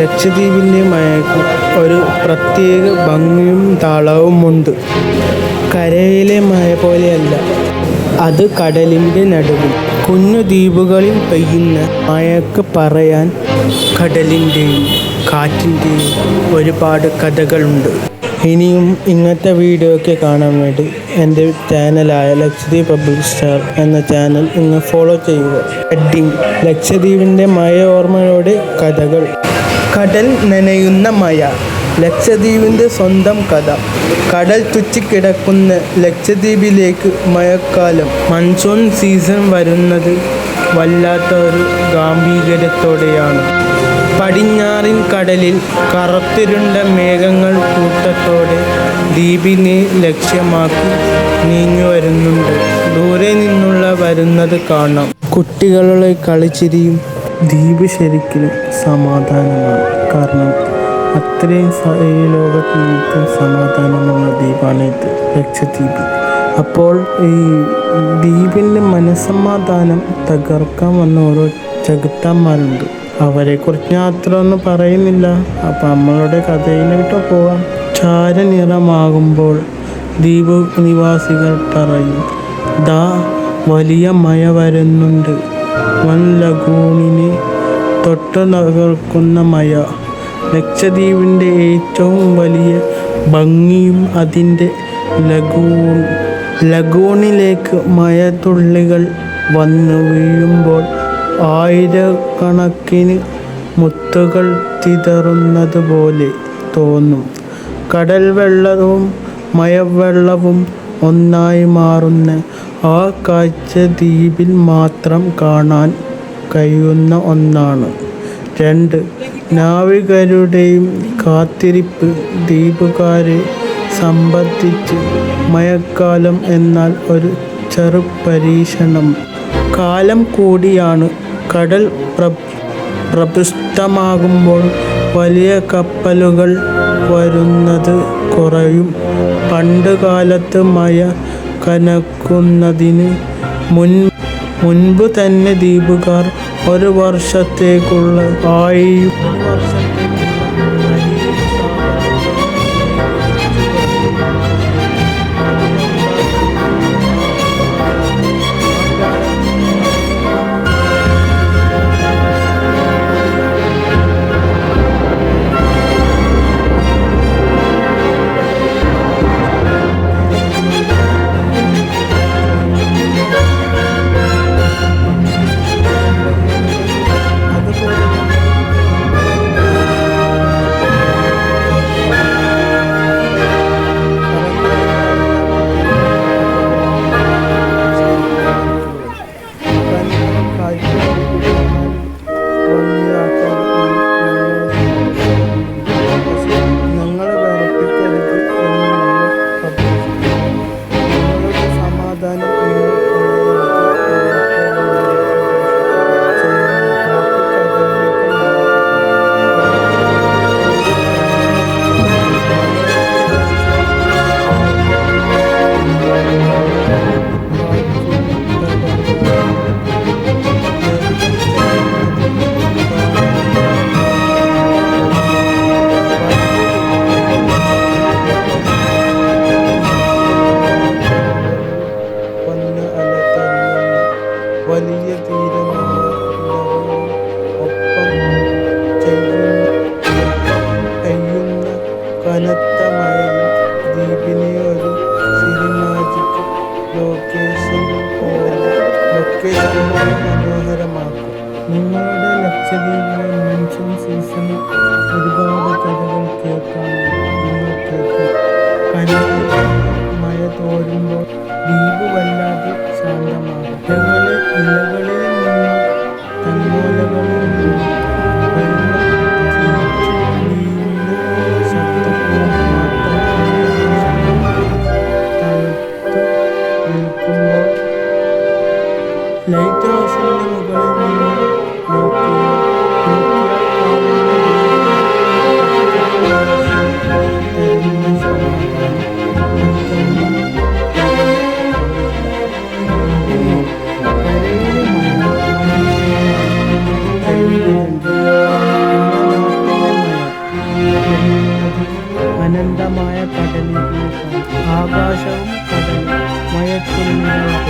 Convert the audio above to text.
ലക്ഷദ്വീപിൻ്റെ മഴയ്ക്ക് ഒരു പ്രത്യേക ഭംഗിയും താളവുമുണ്ട്. കരയിലെ മഴ പോലെയല്ല, അത് കടലിൻ്റെ നടുവിൽ കുഞ്ഞു ദ്വീപുകളിൽ പെയ്യുന്ന മഴയ്ക്ക് പറയാൻ കടലിൻ്റെയും കാറ്റിൻ്റെയും ഒരുപാട് കഥകളുണ്ട്. ഇനിയും ഇങ്ങനത്തെ വീഡിയോ ഒക്കെ കാണാൻ വേണ്ടി എൻ്റെ ചാനലായ ലക്ഷദ്വീപ് പബ്ലിക് സ്റ്റാർ എന്ന ചാനൽ നിങ്ങൾ ഫോളോ ചെയ്യുക. ഹെഡിങ്: ലക്ഷദ്വീപിൻ്റെ മഴ ഓർമ്മയോടെ കഥകൾ. കടൽ നനയുന്ന മഴ, ലക്ഷദ്വീപിൻ്റെ സ്വന്തം കഥ. കടൽ തുറ്റിക്കിടക്കുന്ന ലക്ഷദ്വീപിലേക്ക് മഴക്കാലം, മൺസൂൺ സീസൺ വരുന്നത് വല്ലാത്ത ഒരു ഗാംഭീര്യത്തോടെയാണ്. പടിഞ്ഞാറൻ കടലിൽ കറുത്തിരുണ്ട മേഘങ്ങൾ കൂട്ടത്തോടെ ദ്വീപിനെ ലക്ഷ്യമാക്കി നീങ്ങി വരുന്നുണ്ട്. ദൂരെ നിന്നുള്ള വരുന്നത് കാണാം. കുട്ടികളുടെ കളിച്ചിരിയും. ദ്വീപ് ശരിക്കും സമാധാനമാണ്. കാരണം അത്രയും ഈ ലോകത്ത് നിന്നും സമാധാനമുള്ള ദ്വീപാണ് ഇത്, ലക്ഷദ്വീപ്. അപ്പോൾ ഈ ദ്വീപിൻ്റെ മനസ്സമാധാനം തകർക്കാൻ വന്ന ഓരോ ചെകുത്താന്മാരുണ്ട്. അവരെക്കുറിച്ച് ഞാൻ അത്ര ഒന്നും പറയുന്നില്ല. അപ്പം നമ്മളുടെ കഥയിലോട്ട് പോവാം. ചാരനിറമാകുമ്പോൾ ദ്വീപ് നിവാസികൾ പറയും, ദാ വലിയ മഴ വരുന്നുണ്ട്. വൻ ലഗൂണിനെ തൊട്ട് തകർക്കുന്ന മഴ. ലക്ഷദ്വീപിൻ്റെ ഏറ്റവും വലിയ ഭംഗിയും അതിൻ്റെ ലഗൂണിലേക്ക് മഴത്തുള്ളികൾ വന്ന് വീഴുമ്പോൾ ആയിരക്കണക്കിന് മുത്തുകൾ ചിതറുന്നത് പോലെ തോന്നും. കടൽ വെള്ളവും മഴവെള്ളവും ഒന്നായി മാറുന്ന ആ കാഴ്ച ദ്വീപിൽ മാത്രം കാണാൻ കഴിയുന്ന ഒന്നാണ്. 2. നാവികരുടെയും കാത്തിരിപ്പ്. ദ്വീപുകാരെ സംബന്ധിച്ച് മഴക്കാലം എന്നാൽ ഒരു ചെറു പരീക്ഷണം കാലം കൂടിയാണ്. കടൽ പ്രക്ഷുബ്ധമാകുമ്പോൾ വലിയ കപ്പലുകൾ വരുന്നത് കുറയും. പണ്ട് കാലത്ത് മഴ കനക്കുന്നതിന് മുൻപ് തന്നെ ദ്വീപുകാർ ഒരു വർഷത്തേക്കുള്ള വലിയ തീരമായ ഒപ്പം പെയ്യുന്ന കനത്ത മഴയും ദ്വീപിനെ ഒരു സിനിമാറ്റിക് ലൊക്കേഷൻ മനോഹരമാക്കും. നിങ്ങളുടെ ലക്ഷദ്വീപിലെ മൺസൂൺ സീസണിൽ ഒരുപാട് കഥകൾ കേൾക്കാൻ നിങ്ങൾ കേൾക്കും. കനത്ത മഴ തോരുമ്പോൾ ദ്വീപ് വല്ലാതെ ശാന്തമാകും. ഇലകളിൽ നിന്നും തന്നോലകളിൽ നിന്നും വരുന്ന ശബ്ദവും മാത്രം തണുത്തു നിൽക്കുമ്പോൾ ലൈറ്റ് ഹൗസിൻ്റെ മുകളിൽ നിന്ന് നോക്കിയാൽ മണിക്കൂറിനുള്ളിൽ